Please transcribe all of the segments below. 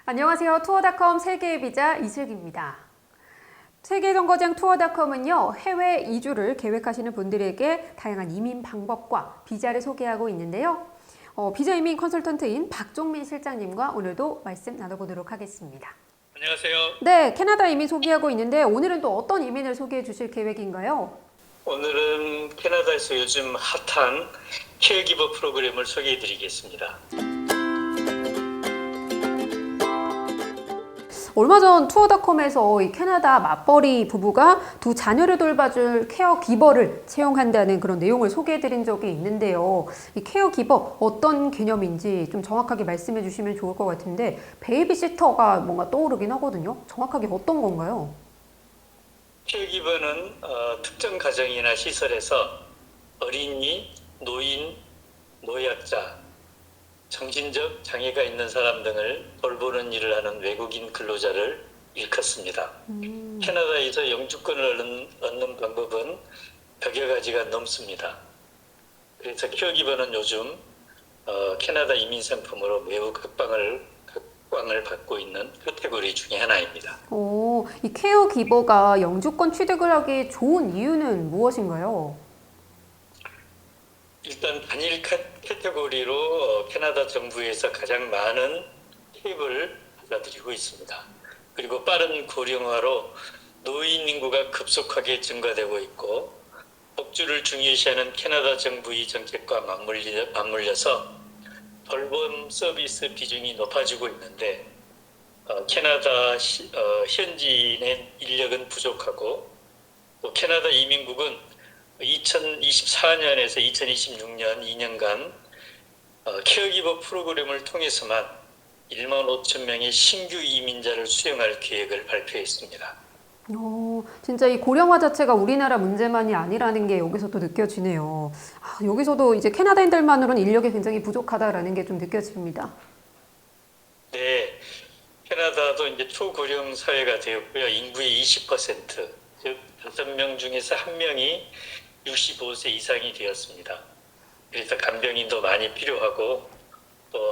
안녕하세요. 투어닷컴 세계의 비자 이슬기입니다. 세계정거장 투어닷컴은요, 해외 이주를 계획하시는 분들에게 다양한 이민 방법과 비자를 소개하고 있는데요. 비자 이민 컨설턴트인 박종민 실장님과 오늘도 말씀 나눠보도록 하겠습니다. 안녕하세요. 네, 캐나다 이민 소개하고 있는데 오늘은 또 어떤 이민을 소개해 주실 계획인가요? 오늘은 캐나다에서 요즘 핫한 케어기버 프로그램을 소개해 드리겠습니다. 얼마 전 투어닷컴에서 이 캐나다 맞벌이 부부가 두 자녀를 돌봐줄 케어기버를 채용한다는 그런 내용을 소개해드린 적이 있는데요. 이 케어기버 어떤 개념인지 좀 정확하게 말씀해 주시면 좋을 것 같은데 베이비시터가 뭔가 떠오르긴 하거든요. 정확하게 어떤 건가요? 케어기버는 특정 가정이나 시설에서 어린이, 노인, 노약자, 정신적 장애가 있는 사람 등을 돌보는 일을 하는 외국인 근로자를 일컫습니다. 캐나다에서 영주권을 얻는 방법은 100여 가지가 넘습니다. 그래서 케어기버는 요즘 캐나다 이민 상품으로 매우 각광을 받고 있는 카테고리 중에 하나입니다. 이 케어기버가 영주권 취득을 하기 좋은 이유는 무엇인가요? 일단 단일 카테고리로 캐나다 정부에서 가장 많은 팁을 받아들이고 있습니다. 그리고 빠른 고령화로 노인 인구가 급속하게 증가되고 있고 복지를 중요시하는 캐나다 정부의 정책과 맞물려서 돌봄 서비스 비중이 높아지고 있는데 캐나다 현지인의 인력은 부족하고 또 캐나다 이민국은 2024년에서 2026년 2년간 케어기버 프로그램을 통해서만 1만 5천 명의 신규 이민자를 수용할 계획을 발표했습니다. 진짜 이 고령화 자체가 우리나라 문제만이 아니라는 게 여기서도 느껴지네요. 여기서도 이제 캐나다인들만으로는 인력이 굉장히 부족하다라는 게 좀 느껴집니다. 네, 캐나다도 이제 초고령 사회가 되었고요. 인구의 20%, 즉 5명 중에서 1명이 65세 이상이 되었습니다. 그래서 간병인도 많이 필요하고 또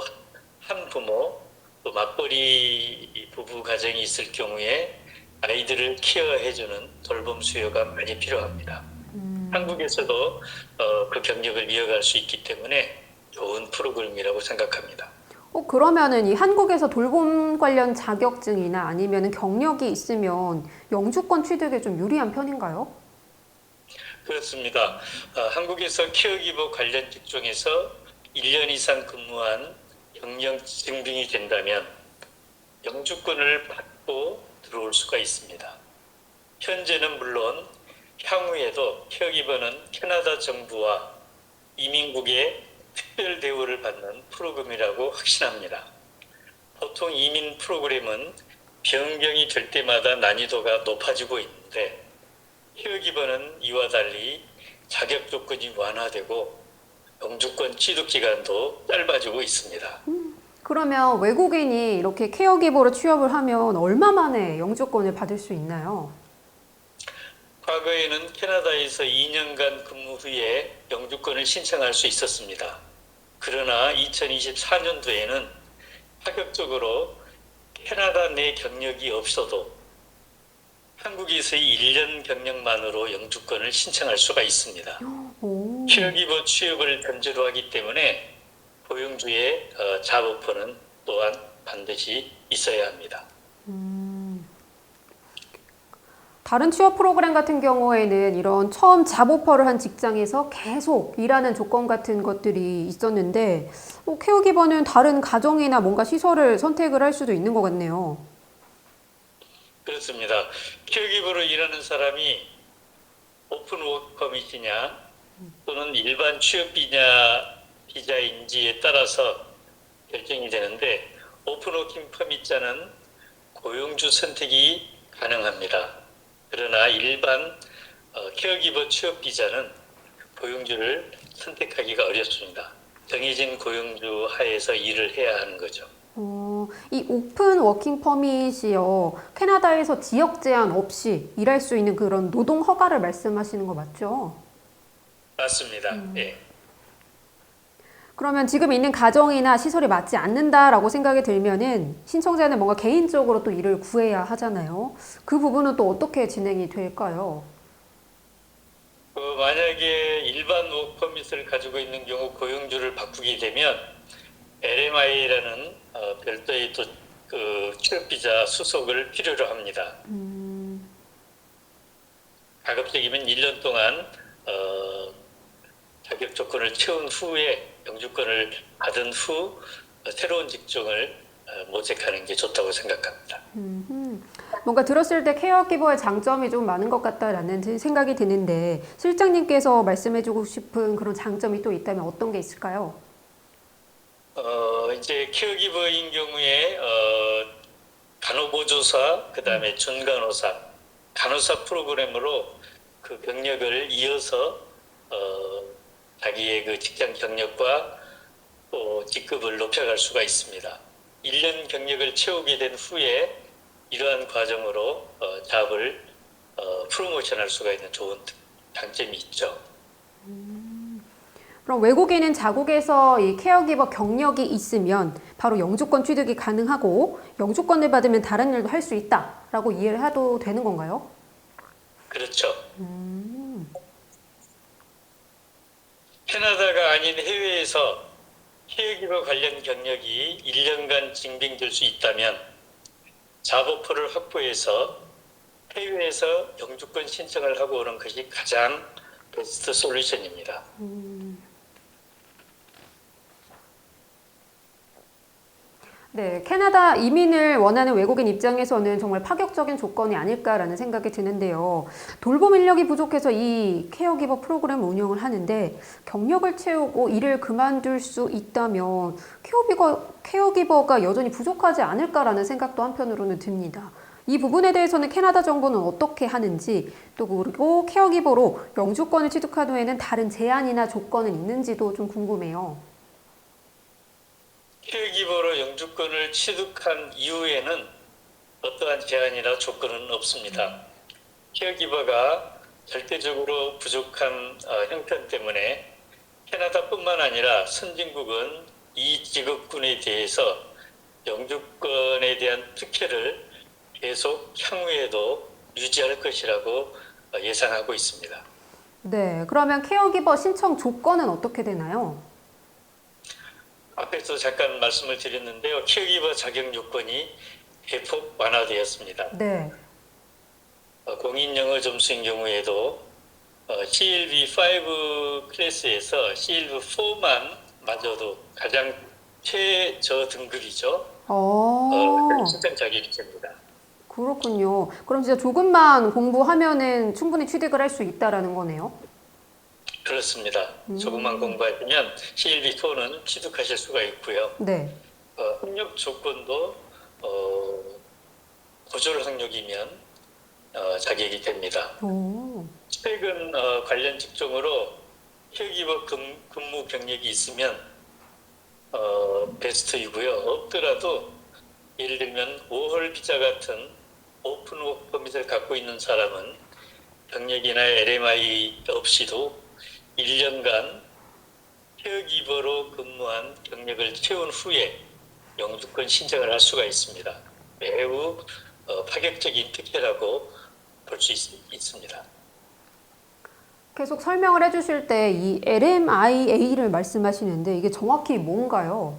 한부모, 또 맞벌이 부부 가정이 있을 경우에 아이들을 케어해주는 돌봄 수요가 많이 필요합니다. 한국에서도 그 경력을 이어갈 수 있기 때문에 좋은 프로그램이라고 생각합니다. 그러면은 이 한국에서 돌봄 관련 자격증이나 아니면 경력이 있으면 영주권 취득에 좀 유리한 편인가요? 그렇습니다. 한국에서 케어기버 관련 직종에서 1년 이상 근무한 경력 증빙이 된다면 영주권을 받고 들어올 수가 있습니다. 현재는 물론 향후에도 케어기버는 캐나다 정부와 이민국의 특별 대우를 받는 프로그램이라고 확신합니다. 보통 이민 프로그램은 변경이 될 때마다 난이도가 높아지고 있는데 케어기버는 이와 달리 자격 조건이 완화되고 영주권 취득 기간도 짧아지고 있습니다. 그러면 외국인이 이렇게 케어기버로 취업을 하면 얼마 만에 영주권을 받을 수 있나요? 과거에는 캐나다에서 2년간 근무 후에 영주권을 신청할 수 있었습니다. 그러나 2024년도에는 파격적으로 캐나다 내 경력이 없어도 한국에서의 1년 경력만으로 영주권을 신청할 수가 있습니다. 케어기버 취업을 전제로 하기 때문에 고용주의 잡오퍼는 또한 반드시 있어야 합니다. 다른 취업 프로그램 같은 경우에는 이런 처음 잡오퍼를 한 직장에서 계속 일하는 조건 같은 것들이 있었는데 케어기버는 다른 가정이나 뭔가 시설을 선택을 할 수도 있는 것 같네요. 그렇습니다. 케어기버로 일하는 사람이 오픈 워크 퍼밋이냐 또는 일반 취업 비자인지에 따라서 결정이 되는데 오픈 워킹 퍼밋자는 고용주 선택이 가능합니다. 그러나 일반 케어기버 취업 비자는 고용주를 선택하기가 어렵습니다. 정해진 고용주 하에서 일을 해야 하는 거죠. 이 오픈 워킹 퍼밋이요, 캐나다에서 지역 제한 없이 일할 수 있는 그런 노동 허가를 말씀하시는 거 맞죠? 맞습니다. 예. 그러면 지금 있는 가정이나 시설이 맞지 않는다라고 생각이 들면은 신청자는 뭔가 개인적으로 또 일을 구해야 하잖아요. 그 부분은 또 어떻게 진행이 될까요? 만약에 일반 워크퍼밋을 가지고 있는 경우 고용주를 바꾸게 되면 LMI라는 별도의 또 그 취업비자 수속을 필요로 합니다. 가급적이면 1년 동안 자격 조건을 채운 후에 영주권을 받은 후 새로운 직종을 모색하는 게 좋다고 생각합니다. 뭔가 들었을 때 케어기버의 장점이 좀 많은 것 같다라는 생각이 드는데 실장님께서 말씀해주고 싶은 그런 장점이 또 있다면 어떤 게 있을까요? 이제 케어기버인 경우에 간호보조사, 그 다음에 준간호사, 간호사 프로그램으로 그 경력을 이어서 자기의 그 직장 경력과 또 직급을 높여갈 수가 있습니다. 1년 경력을 채우게 된 후에 이러한 과정으로 잡을 프로모션할 수가 있는 좋은 장점이 있죠. 그럼 외국인은 자국에서 이 케어기버 경력이 있으면 바로 영주권 취득이 가능하고 영주권을 받으면 다른 일도 할 수 있다라고 이해를 해도 되는 건가요? 그렇죠. 캐나다가 아닌 해외에서 케어기버 관련 경력이 1년간 증빙될 수 있다면 잡오퍼를 확보해서 해외에서 영주권 신청을 하고 오는 것이 가장 베스트 솔루션입니다. 네, 캐나다 이민을 원하는 외국인 입장에서는 정말 파격적인 조건이 아닐까라는 생각이 드는데요. 돌봄 인력이 부족해서 이 케어기버 프로그램 운영을 하는데 경력을 채우고 일을 그만둘 수 있다면 케어기버가 여전히 부족하지 않을까라는 생각도 한편으로는 듭니다. 이 부분에 대해서는 캐나다 정부는 어떻게 하는지 또 그리고 케어기버로 영주권을 취득한 후에는 다른 제한이나 조건은 있는지도 좀 궁금해요. 케어기버로 영주권을 취득한 이후에는 어떠한 제한이나 조건은 없습니다. 케어기버가 절대적으로 부족한 형편 때문에 캐나다뿐만 아니라 선진국은 이 직업군에 대해서 영주권에 대한 특혜를 계속 향후에도 유지할 것이라고 예상하고 있습니다. 네, 그러면 케어기버 신청 조건은 어떻게 되나요? 앞에서 잠깐 말씀을 드렸는데요. 케어기버 자격 요건이 대폭 완화되었습니다. 네. 공인 영어 점수인 경우에도 CLB5 클래스에서 CLB4만 맞아도 가장 최저 등급이죠. 신청 자격이 됩니다. 그렇군요. 그럼 진짜 조금만 공부하면은 충분히 취득을 할 수 있다라는 거네요. 그렇습니다. 조금만 공부하시면 CLB4는 취득하실 수가 있고요. 네. 학력 조건도 고졸 학력이면 자격이 됩니다. 오. 최근 관련 직종으로 케어기버 근무 경력이 있으면 베스트이고요. 없더라도 예를 들면 5월 비자 같은 오픈 워크 퍼밋을 갖고 있는 사람은 경력이나 LMI 없이도 1년간 케어기버로 근무한 경력을 채운 후에 영주권 신청을 할 수가 있습니다. 매우 파격적인 특혜라고 볼 수 있습니다. 계속 설명을 해주실 때 이 LMIA를 말씀하시는데 이게 정확히 뭔가요?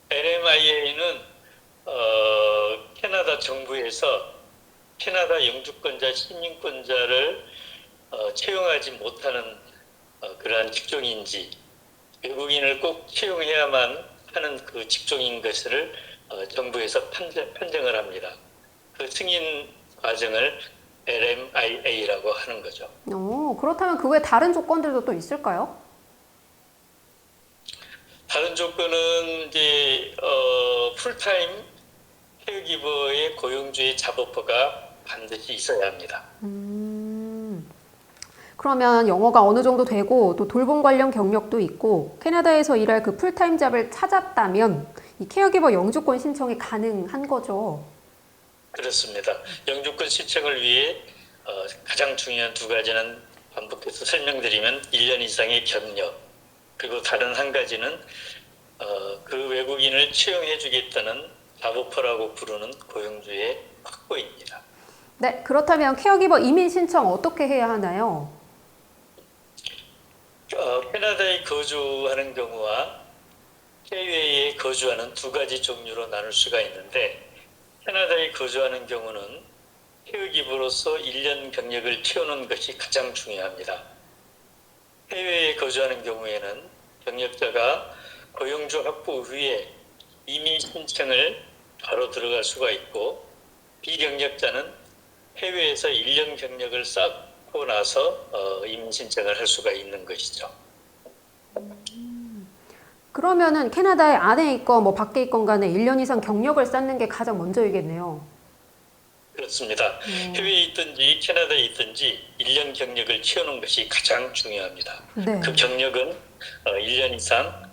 LMIA는 캐나다 정부에서 캐나다 영주권자, 시민권자를 채용하지 못하는 그러한 직종인지 외국인을 꼭 채용해야만 하는 그 직종인 것을 정부에서 판정을 합니다. 그 승인 과정을 LMIA라고 하는 거죠. 그렇다면 그 외에 다른 조건들도 또 있을까요? 다른 조건은 이제 풀타임 케어기버의 고용주의 잡오퍼가 반드시 있어야 합니다. 그러면 영어가 어느 정도 되고 또 돌봄 관련 경력도 있고 캐나다에서 일할 그 풀타임 잡을 찾았다면 이 케어기버 영주권 신청이 가능한 거죠. 그렇습니다. 영주권 신청을 위해 가장 중요한 두 가지는 반복해서 설명드리면 1년 이상의 경력, 그리고 다른 한 가지는 그 외국인을 채용해주겠다는 자보퍼라고 부르는 고용주의 확보입니다. 네, 그렇다면 케어기버 이민 신청 어떻게 해야 하나요? 캐나다에 거주하는 경우와 해외에 거주하는 두 가지 종류로 나눌 수가 있는데, 캐나다에 거주하는 경우는 케어기버로서 1년 경력을 채우는 것이 가장 중요합니다. 해외에 거주하는 경우에는 경력자가 고용주 확보 후에 이민 신청을 바로 들어갈 수가 있고, 비경력자는 해외에서 1년 경력을 쌓고 나서 이민 신청을 할 수가 있는 것이죠. 그러면은 캐나다에 안에 있건 뭐 밖에 있건 간에 1년 이상 경력을 쌓는 게 가장 먼저이겠네요. 그렇습니다. 해외에 있든지 캐나다에 있든지 1년 경력을 채우는 것이 가장 중요합니다. 네. 그 경력은 1년 이상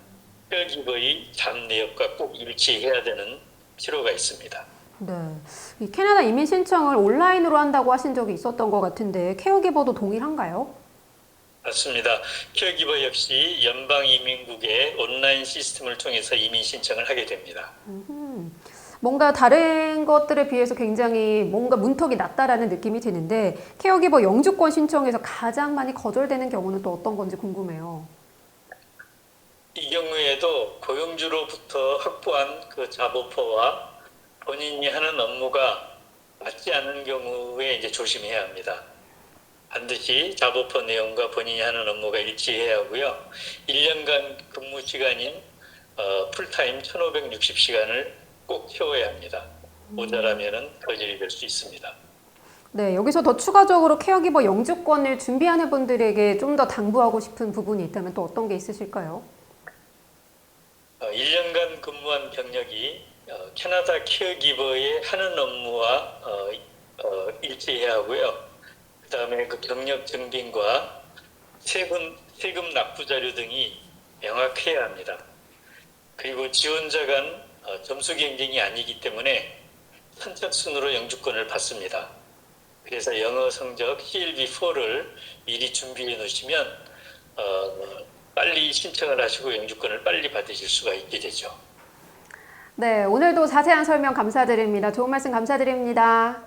케어기버의 잡 내역과 꼭 일치해야 되는 필요가 있습니다. 네. 이 캐나다 이민 신청을 온라인으로 한다고 하신 적이 있었던 것 같은데 케어기버도 동일한가요? 맞습니다. 케어기버 역시 연방이민국의 온라인 시스템을 통해서 이민 신청을 하게 됩니다. 뭔가 다른 것들에 비해서 굉장히 뭔가 문턱이 낮다라는 느낌이 드는데 케어기버 영주권 신청에서 가장 많이 거절되는 경우는 또 어떤 건지 궁금해요. 이 경우에도 고용주로부터 확보한 그 잡오퍼와 본인이 하는 업무가 맞지 않는 경우에 이제 조심해야 합니다. 반드시 잡오퍼 내용과 본인이 하는 업무가 일치해야 하고요. 1년간 근무 시간인 풀타임 1560시간을 꼭 채워야 합니다. 모자라면은 거절이 될 수 있습니다. 네, 여기서 더 추가적으로 케어기버 영주권을 준비하는 분들에게 좀 더 당부하고 싶은 부분이 있다면 또 어떤 게 있으실까요? 1년간 근무한 경력이 캐나다 케어기버의 하는 업무와 일치해야 하고요. 그 다음에 그 경력 증빙과 세금 납부 자료 등이 명확해야 합니다. 그리고 지원자 간 점수 경쟁이 아니기 때문에 선착순으로 영주권을 받습니다. 그래서 영어 성적 CLB4를 미리 준비해 놓으시면 빨리 신청을 하시고 영주권을 빨리 받으실 수가 있게 되죠. 네, 오늘도 자세한 설명 감사드립니다. 좋은 말씀 감사드립니다.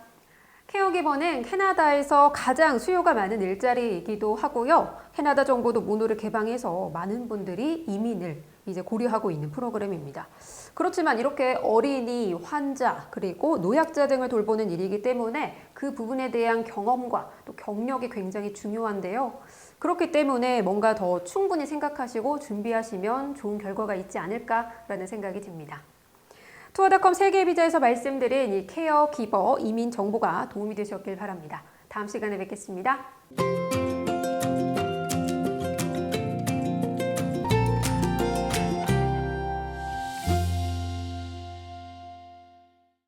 케어기버는 캐나다에서 가장 수요가 많은 일자리이기도 하고요. 캐나다 정부도 문호를 개방해서 많은 분들이 이민을 이제 고려하고 있는 프로그램입니다. 그렇지만 이렇게 어린이, 환자, 그리고 노약자 등을 돌보는 일이기 때문에 그 부분에 대한 경험과 또 경력이 굉장히 중요한데요. 그렇기 때문에 뭔가 더 충분히 생각하시고 준비하시면 좋은 결과가 있지 않을까라는 생각이 듭니다. 투어닷컴 세계 비자에서 말씀드린 이 케어기버 이민 정보가 도움이 되셨길 바랍니다. 다음 시간에 뵙겠습니다.